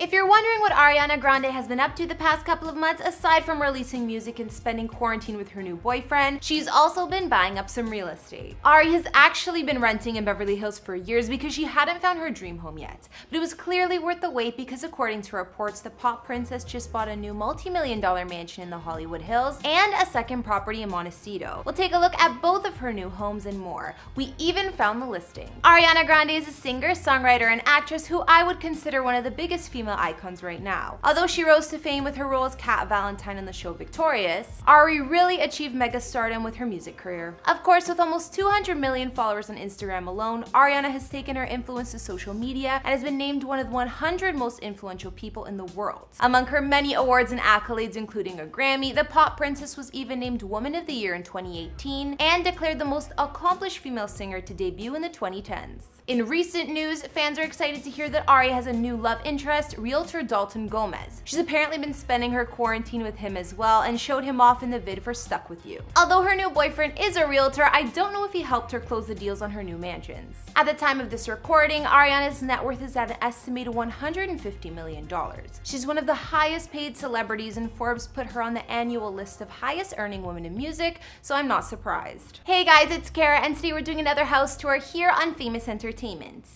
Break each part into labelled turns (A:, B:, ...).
A: If you're wondering what Ariana Grande has been up to the past couple of months, aside from releasing music and spending quarantine with her new boyfriend, she's also been buying up some real estate. Ari has actually been renting in Beverly Hills for years because she hadn't found her dream home yet. But it was clearly worth the wait because according to reports, the pop princess just bought a new multi-million-dollar mansion in the Hollywood Hills and a second property in Montecito. We'll take a look at both of her new homes and more. We even found the listing. Ariana Grande is a singer, songwriter, and actress who I would consider one of the biggest female icons right now. Although she rose to fame with her role as Kat Valentine in the show Victorious, Ari really achieved mega stardom with her music career. Of course, with almost 200 million followers on Instagram alone, Ariana has taken her influence to social media and has been named one of the 100 most influential people in the world. Among her many awards and accolades, including a Grammy, the pop princess was even named Woman of the Year in 2018 and declared the most accomplished female singer to debut in the 2010s. In recent news, fans are excited to hear that Ari has a new love interest, realtor Dalton Gomez. She's apparently been spending her quarantine with him as well and showed him off in the vid for Stuck With You. Although her new boyfriend is a realtor, I don't know if he helped her close the deals on her new mansions. At the time of this recording, Ariana's net worth is at an estimated $150 million. She's one of the highest paid celebrities, and Forbes put her on the annual list of highest earning women in music, so I'm not surprised. Hey guys, it's Kara, and today we're doing another house tour here on Famous Entertainment.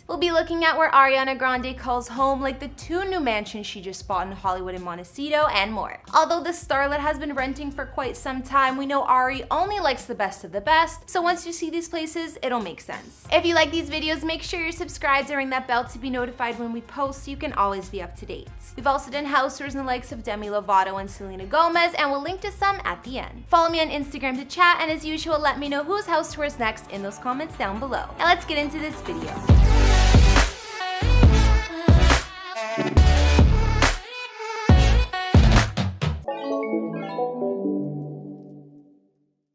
A: We'll be looking at where Ariana Grande calls home, like the two new mansions she just bought in Hollywood and Montecito, and more. Although the starlet has been renting for quite some time, we know Ari only likes the best of the best, so once you see these places, it'll make sense. If you like these videos, make sure you're subscribed and ring that bell to be notified when we post so you can always be up to date. We've also done house tours in the likes of Demi Lovato and Selena Gomez, and we'll link to some at the end. Follow me on Instagram to chat, and as usual, let me know whose house tour is next in those comments down below. Now let's get into this video.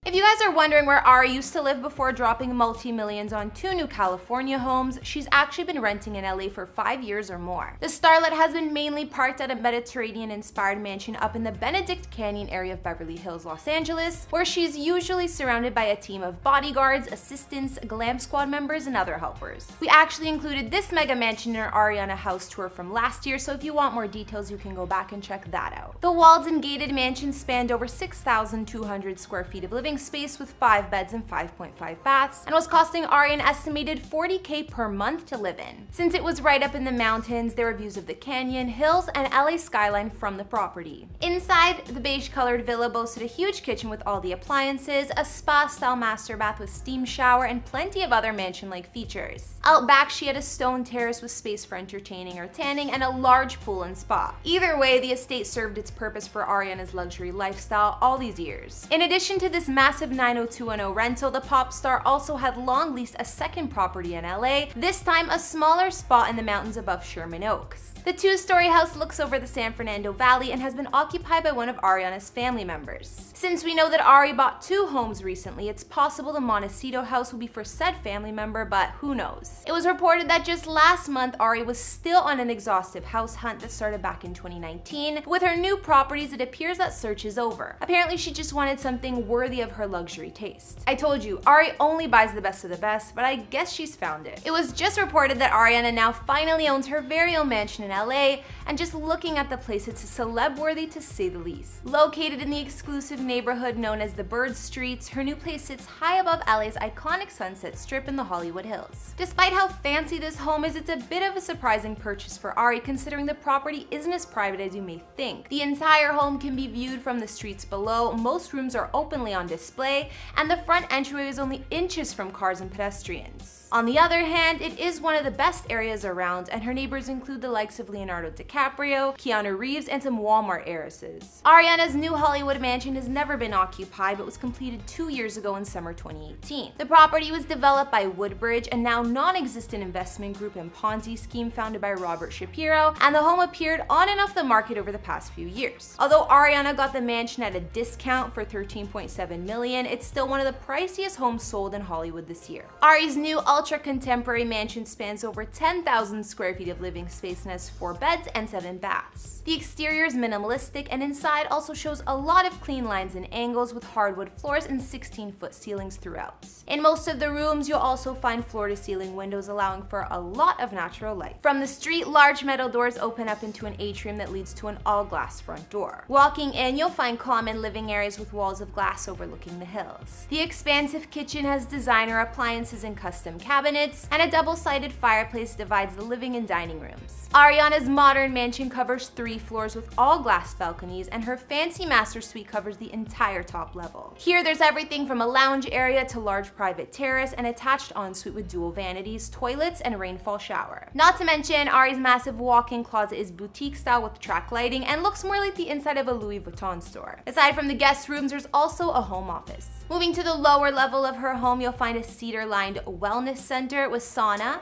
A: If you guys are wondering where Ari used to live before dropping multi-millions on two new California homes, she's actually been renting in LA for 5 years or more. The starlet has been mainly parked at a Mediterranean-inspired mansion up in the Benedict Canyon area of Beverly Hills, Los Angeles, where she's usually surrounded by a team of bodyguards, assistants, glam squad members, and other helpers. We actually included this mega mansion in our Ariana house tour from last year, so if you want more details, you can go back and check that out. The walled and gated mansion spanned over 6,200 square feet of living space with 5 beds and 5.5 baths, and was costing Ari an estimated $40K per month to live in. Since it was right up in the mountains, there were views of the canyon, hills, and LA skyline from the property. Inside, the beige-colored villa boasted a huge kitchen with all the appliances, a spa-style master bath with steam shower, and plenty of other mansion-like features. Out back, she had a stone terrace with space for entertaining or tanning, and a large pool and spa. Either way, the estate served its purpose for Ariana's luxury lifestyle all these years. In addition to this massive 90210 rental, the pop star also had long leased a second property in LA, this time a smaller spot in the mountains above Sherman Oaks. The two-story house looks over the San Fernando Valley and has been occupied by one of Ariana's family members. Since we know that Ari bought 2 homes recently, it's possible the Montecito house will be for said family member, but who knows. It was reported that just last month, Ari was still on an exhaustive house hunt that started back in 2019. With her new properties, it appears that search is over. Apparently, she just wanted something worthy of her luxury taste. I told you, Ari only buys the best of the best, but I guess she's found it. It was just reported that Ariana now finally owns her very own mansion in LA, and just looking at the place, it's a celeb worthy to say the least. Located in the exclusive neighborhood known as the Bird Streets, her new place sits high above LA's iconic Sunset Strip in the Hollywood Hills. Despite how fancy this home is, it's a bit of a surprising purchase for Ari considering the property isn't as private as you may think. The entire home can be viewed from the streets below, most rooms are openly on display, and the front entryway is only inches from cars and pedestrians. On the other hand, it is one of the best areas around, and her neighbors include the likes of Leonardo DiCaprio, Keanu Reeves, and some Walmart heiresses. Ariana's new Hollywood mansion has never been occupied, but was completed 2 years ago in summer 2018. The property was developed by Woodbridge, a now non-existent investment group and Ponzi scheme founded by Robert Shapiro, and the home appeared on and off the market over the past few years. Although Ariana got the mansion at a discount for $13.7 million, it's still one of the priciest homes sold in Hollywood this year. Ari's new ultra-contemporary mansion spans over 10,000 square feet of living space and has 4 beds and 7 baths. The exterior is minimalistic, and inside also shows a lot of clean lines and angles with hardwood floors and 16-foot ceilings throughout. In most of the rooms, you'll also find floor-to-ceiling windows allowing for a lot of natural light. From the street, large metal doors open up into an atrium that leads to an all-glass front door. Walking in, you'll find common living areas with walls of glass overlooking the hills. The expansive kitchen has designer appliances and custom cabinets, and a double-sided fireplace divides the living and dining rooms. Ariana's modern mansion covers 3 floors with all-glass balconies, and her fancy master suite covers the entire top level. Here, there's everything from a lounge area to large private terrace and attached ensuite with dual vanities, toilets, and rainfall shower. Not to mention, Ari's massive walk-in closet is boutique style with track lighting and looks more like the inside of a Louis Vuitton store. Aside from the guest rooms, there's also a home office. Moving to the lower level of her home, you'll find a cedar-lined wellness center with sauna,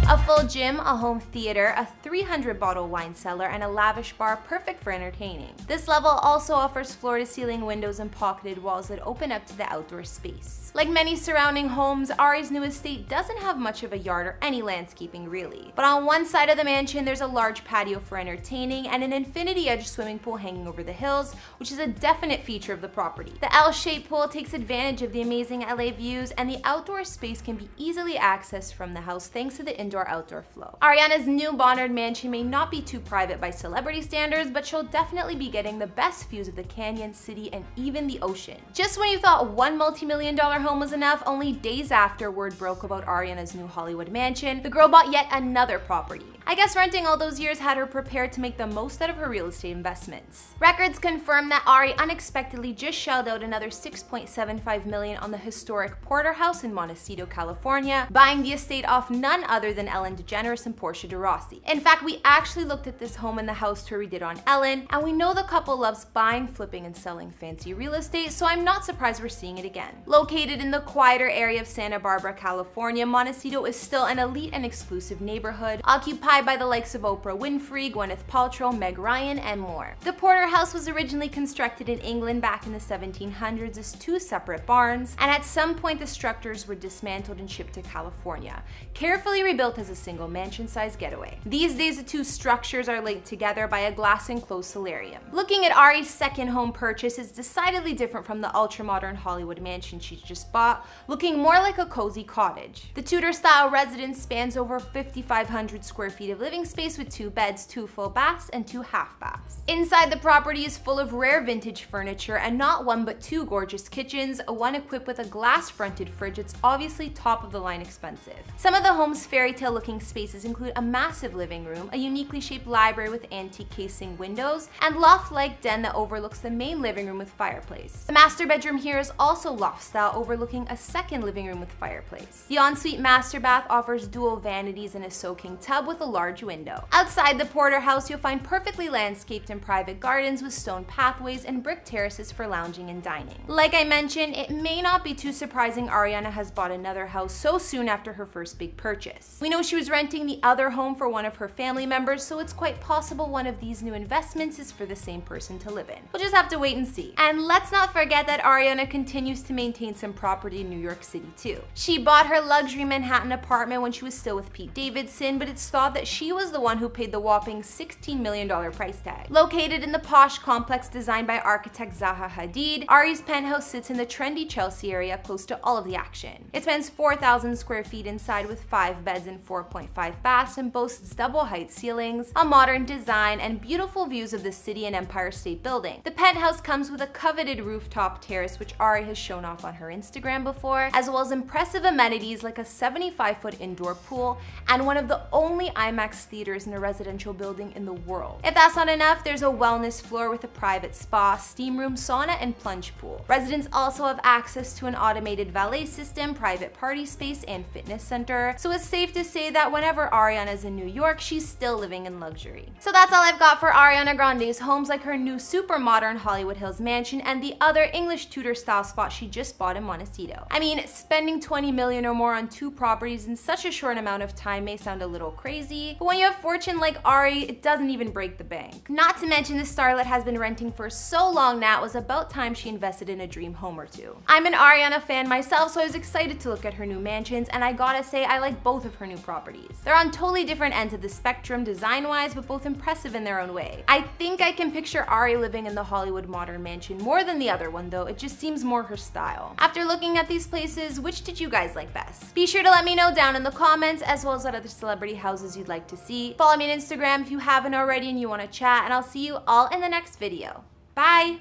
A: a full gym, a home theater, a 300-bottle wine cellar, and a lavish bar perfect for entertaining. This level also offers floor-to-ceiling windows and pocketed walls that open up to the outdoor space. Like many surrounding homes, Ari's new estate doesn't have much of a yard or any landscaping really. But on one side of the mansion, there's a large patio for entertaining and an infinity-edge swimming pool hanging over the hills, which is a definite feature of the property. The L-shaped pool takes advantage of the amazing LA views, and the outdoor space can be easily accessed from the house thanks to the indoor-outdoor flow. Ariana's new Bonnard mansion may not be too private by celebrity standards, but she'll definitely be getting the best views of the canyon, city, and even the ocean. Just when you thought one multi-million-dollar home was enough, only days after word broke about Ariana's new Hollywood mansion, the girl bought yet another property. I guess renting all those years had her prepared to make the most out of her real estate investments. Records confirm that Ari unexpectedly just shelled out another $6.75 million on the historic Porter House in Montecito, California, buying the estate off none other than Ellen DeGeneres and Portia de Rossi. In fact, we actually looked at this home in the house tour we did on Ellen, and we know the couple loves buying, flipping, and selling fancy real estate, so I'm not surprised we're seeing it again. Located in the quieter area of Santa Barbara, California, Montecito is still an elite and exclusive neighborhood, occupied by the likes of Oprah Winfrey, Gwyneth Paltrow, Meg Ryan, and more. The Porter House was originally constructed in England back in the 1700s as 2 separate barns, and at some point the structures were dismantled and shipped to California, carefully rebuilt as a single mansion-sized getaway. These days, the 2 structures are linked together by a glass-enclosed solarium. Looking at Ari's second home purchase is decidedly different from the ultra-modern Hollywood mansion she just bought, looking more like a cozy cottage. The Tudor-style residence spans over 5,500 square feet of living space with 2 beds, 2 full baths, and 2 half baths. Inside, the property is full of rare vintage furniture and not 1 but 2 gorgeous kitchens, one equipped with a glass-fronted fridge that's obviously top-of-the-line expensive. Some of the home's fairy tale-looking spaces include a massive living room, a uniquely shaped library with antique casing windows, and loft-like den that overlooks the main living room with fireplace. The master bedroom here is also loft-style, overlooking a second living room with fireplace. The ensuite master bath offers dual vanities and a soaking tub with a large window. Outside the Porter House, you'll find perfectly landscaped and private gardens with stone pathways and brick terraces for lounging and dining. Like I mentioned, it may not be too surprising Ariana has bought another house so soon after her first big purchase. We know she was renting the other home for one of her family members, so it's quite possible one of these new investments is for the same person to live in. We'll just have to wait and see. And let's not forget that Ariana continues to maintain some property in New York City too. She bought her luxury Manhattan apartment when she was still with Pete Davidson, but it's thought that she was the one who paid the whopping $16 million price tag. Located in the posh complex designed by architect Zaha Hadid, Ari's penthouse sits in the trendy Chelsea area close to all of the action. It spans 4,000 square feet inside with 5 beds and 4.5 baths and boasts double-height ceilings, a modern design, and beautiful views of the city and Empire State Building. The penthouse comes with a coveted rooftop terrace, which Ari has shown off on her Instagram before, as well as impressive amenities like a 75-foot indoor pool and one of the only IMAX theaters in a residential building in the world. If that's not enough, there's a wellness floor with a private spa, steam room, sauna, and plunge pool. Residents also have access to an automated valet system, private party space, and fitness center, so it's safe to say that whenever Ariana's in New York, she's still living in luxury. So that's all I've got for Ariana Grande's homes, like her new super modern Hollywood Hills mansion and the other English Tudor style spot she just bought in Montecito. I mean, spending 20 million or more on 2 properties in such a short amount of time may sound a little crazy, but when you have fortune like Ari, it doesn't even break the bank. Not to mention the starlet has been renting for so long now, it was about time she invested in a dream home or two. I'm an Ariana fan myself, so I was excited to look at her new mansions, and I gotta say I like both of her new properties. They're on totally different ends of the spectrum design-wise, but both impressive in their own way. I think I can picture Ari living in the Hollywood modern mansion more than the other one though, it just seems more her style. After looking at these places, which did you guys like best? Be sure to let me know down in the comments, as well as what other celebrity houses you'd like to see. Follow me on Instagram if you haven't already and you want to chat, and I'll see you all in the next video. Bye!